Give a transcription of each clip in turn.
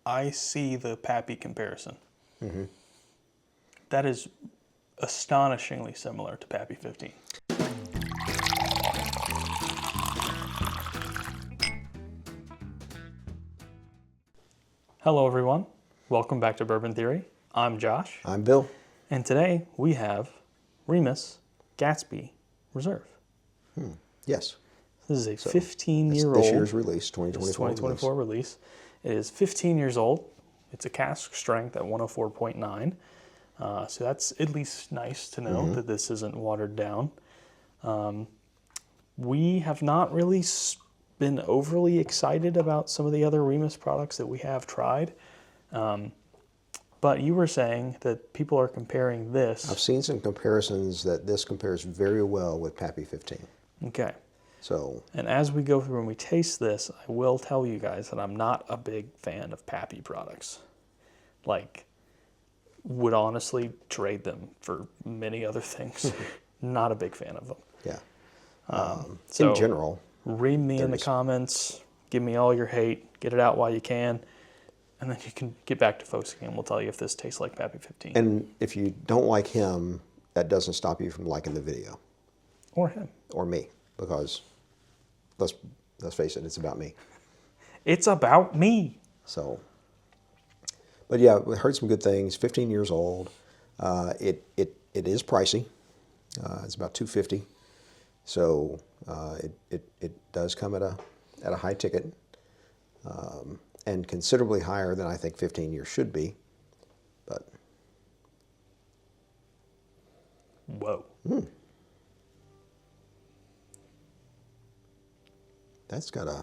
I see the Pappy comparison. Mm-hmm. That is astonishingly similar to Pappy 15. Hello everyone, welcome back to Bourbon Theory. I'm Josh. I'm Bill. And today we have Remus Gatsby Reserve. Yes. This is a 15-year-old. This year's release, 2024. It's 2024 release. It is 15 years old. It's a cask strength at 104.9. So that's at least nice to know that this isn't watered down. We have not really been overly excited about some of the other Remus products that we have tried. But you were saying that people are comparing this. I've seen some comparisons that this compares very well with Pappy 15. Okay. So, and as we go through and we taste this, I will tell you guys that I'm not a big fan of Pappy products. Like, would honestly trade them for many other things. Not a big fan of them. Yeah. So in general. Read me in the comments. Give me all your hate. Get it out while you can. And then you can get back to focusing and we'll tell you if this tastes like Pappy 15. And if you don't like him, that doesn't stop you from liking the video. Or him. Or me. Because, let's face it, it's about me. It's about me. So, but yeah, we heard some good things. 15 years old. It is pricey. It's about $250. So it does come at a high ticket, and considerably higher than I think 15 years should be. But whoa. That's got a.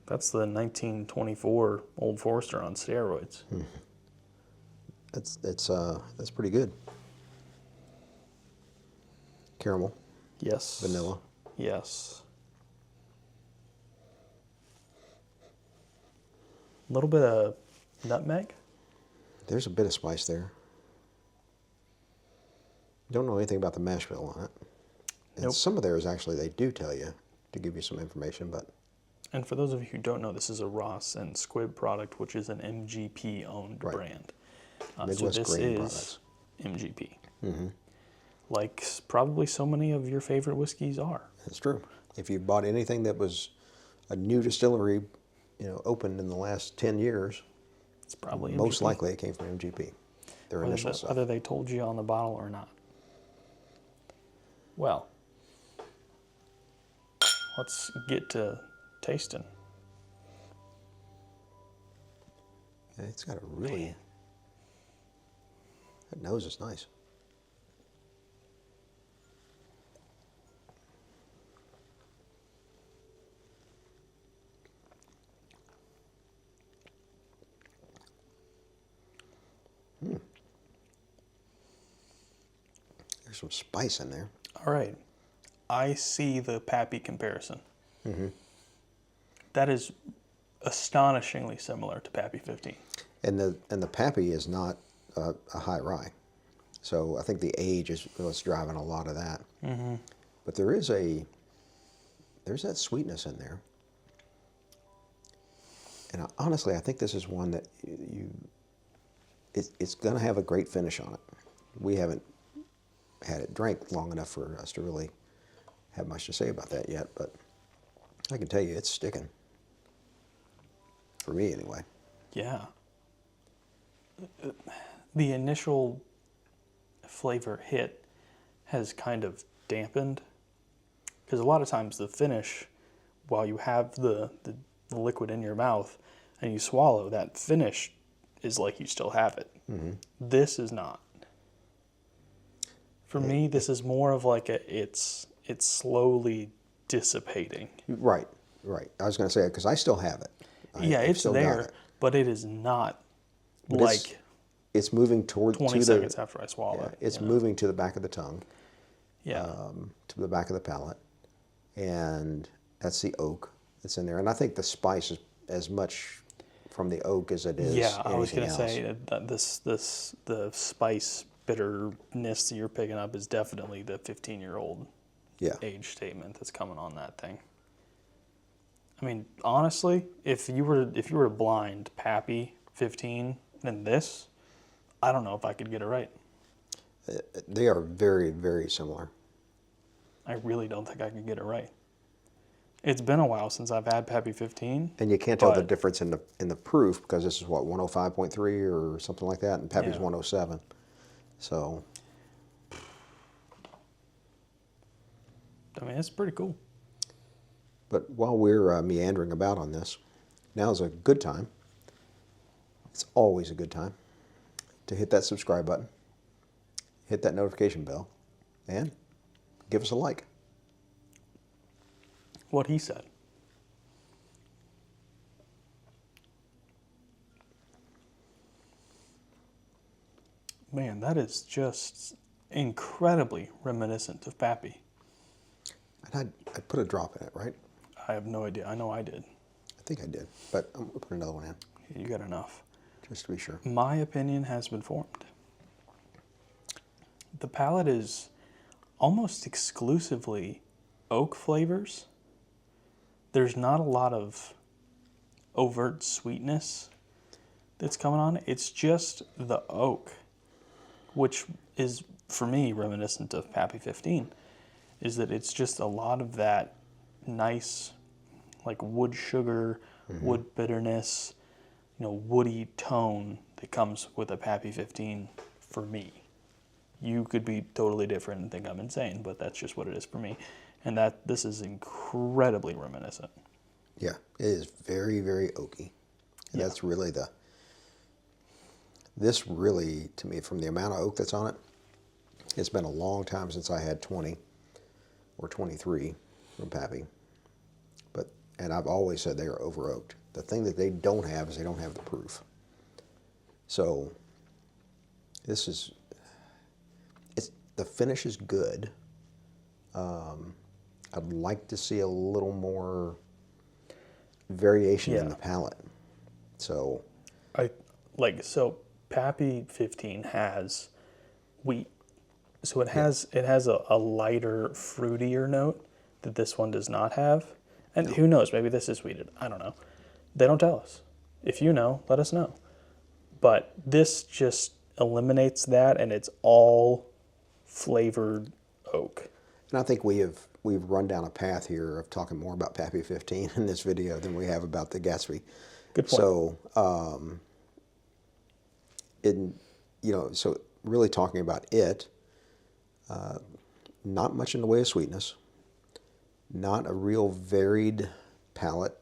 That's the 1924 Old Forester on steroids. That's pretty good. Caramel. Yes. Vanilla. Yes. A little bit of nutmeg. There's a bit of spice there. Don't know anything about the mash bill on it. And Nope. Some of theirs actually they do tell you to give you some information, but. And for those of you who don't know, this is a Ross and Squibb product, which is an MGP owned brand. Midwest so this Grain is products. MGP. Like probably so many of your favorite whiskeys are. That's true. If you bought anything that was a new distillery, opened in the last 10 years, It's probably most MGP. likely it came from MGP. Their initial stuff. Whether they told you on the bottle or not. Well, let's get to tasting. Yeah, it's got a really. That nose is nice. There's some spice in there. All right. I see the Pappy comparison. That is astonishingly similar to Pappy 15. And the Pappy is not a high rye. So I think the age is what's driving a lot of that. But there's that sweetness in there. And honestly, I think this is one that it's going to have a great finish on it. We haven't had it drank long enough for us to really have much to say about that yet, but I can tell you it's sticking. For me, anyway. Yeah. The initial flavor hit has kind of dampened, because a lot of times the finish, while you have the liquid in your mouth and you swallow, that finish is like you still have it. This is not. For me, this is more of like it's slowly dissipating. Right. I was going to say, because I still have it. I've It's still got there, it. but it is not But like it's moving toward 20 seconds after I swallow it. It's moving to the back of the tongue. Yeah. To the back of the palate, and that's the oak that's in there. And I think the spice is as much from the oak as it is. Yeah, I was going to say that the spice bitterness that you're picking up is definitely the 15-year-old age statement that's coming on that thing. I mean, honestly, if you were to blind Pappy 15 and this, I don't know if I could get it right. They are very, very similar. I really don't think I could get it right. It's been a while since I've had Pappy 15. And you can't tell the but- difference in the proof because this is what 105.3 or something like that, and Pappy's Yeah. 107. So I mean, it's pretty cool. but while we're meandering about on this, now is a good time. It's always a good time to hit that subscribe button, hit that notification bell, and give us a like. What he said. Man, that is just incredibly reminiscent of Pappy. And I put a drop in it, right? I have no idea. I know I did. I think I did, but I'm going to put another one in, You got enough. just to be sure. My opinion has been formed. The palate is almost exclusively oak flavors. There's not a lot of overt sweetness that's coming on. It's just the oak, which is, for me, reminiscent of Pappy 15, is that it's just a lot of that nice, like wood sugar, wood bitterness, woody tone that comes with a Pappy 15 for me. You could be totally different and think I'm insane, but that's just what it is for me. And this is incredibly reminiscent. Yeah, it is very, very oaky. And that's really this really, to me, from the amount of oak that's on it, it's been a long time since I had 20 or 23 from Pappy. And I've always said they are over oaked. The thing that they don't have is they don't have the proof. So the finish is good. I'd like to see a little more variation in the palate. So Pappy 15 has wheat. So it has a lighter, fruitier note that this one does not have. And who knows, maybe this is wheated. I don't know. They don't tell us. If you know, let us know. But this just eliminates that, and it's all flavored oak. And I think we've run down a path here of talking more about Pappy 15 in this video than we have about the Gatsby. Good point. So, so really talking about it, not much in the way of sweetness, not a real varied palate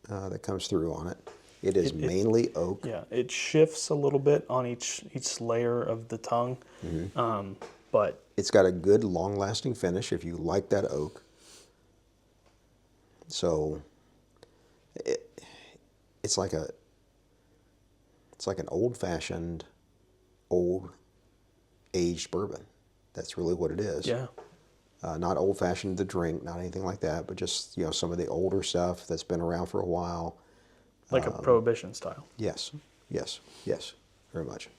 that comes through on it. It is mainly oak. Yeah, it shifts a little bit on each layer of the tongue, but it's got a good long-lasting finish if you like that oak. So it's like an old-fashioned, aged bourbon. That's really what it is. yeah. Not old-fashioned the drink, not anything like that, but just some of the older stuff that's been around for a while. Like a prohibition style. Yes, very much.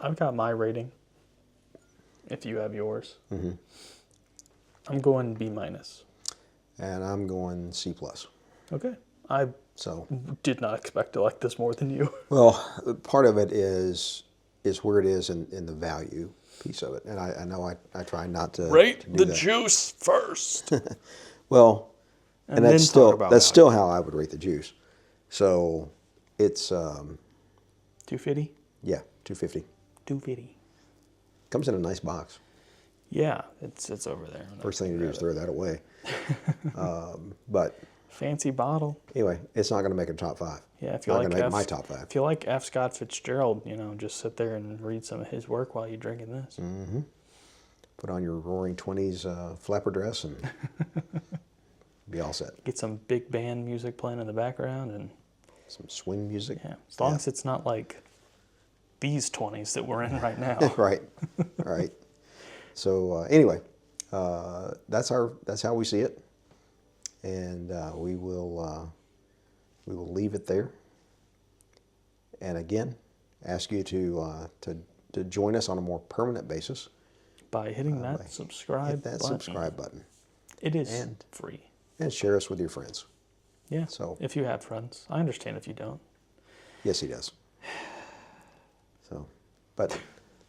I've got my rating. If you have yours, I'm going B-. And I'm going C+. Okay. I So, did not expect to like this more than you. well, part of it is where it is in the value piece of it, and I know I try not to Rate to do the that. juice first. Well, and then that's talk about that's value. still how I would rate the juice. So it's 250? yeah, 250. 250. Comes in a nice box. Yeah, it's over there. First thing to do is throw that away. But Fancy bottle. anyway, it's not going to make a top 5. Yeah, if you not like going to make my top 5. If you like F. Scott Fitzgerald, just sit there and read some of his work while you're drinking this. Put on your Roaring 20s flapper dress and be all set. Get some big band music playing in the background, and Some swing music. yeah, as long as it's not like these 20s that we're in right now. Right. So anyway, that's how we see it, and we will leave it there. And again, ask you to join us on a more permanent basis. By hitting that subscribe Hit that button. subscribe button. It is And- free. and share us with your friends. Yeah. So- if you have friends, I understand if you don't. Yes, he does. So, but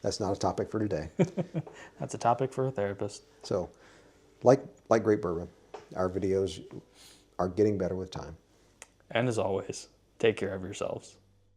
that's not a topic for today. That's a topic for a therapist. So, like great bourbon, our videos are getting better with time. And as always, take care of yourselves.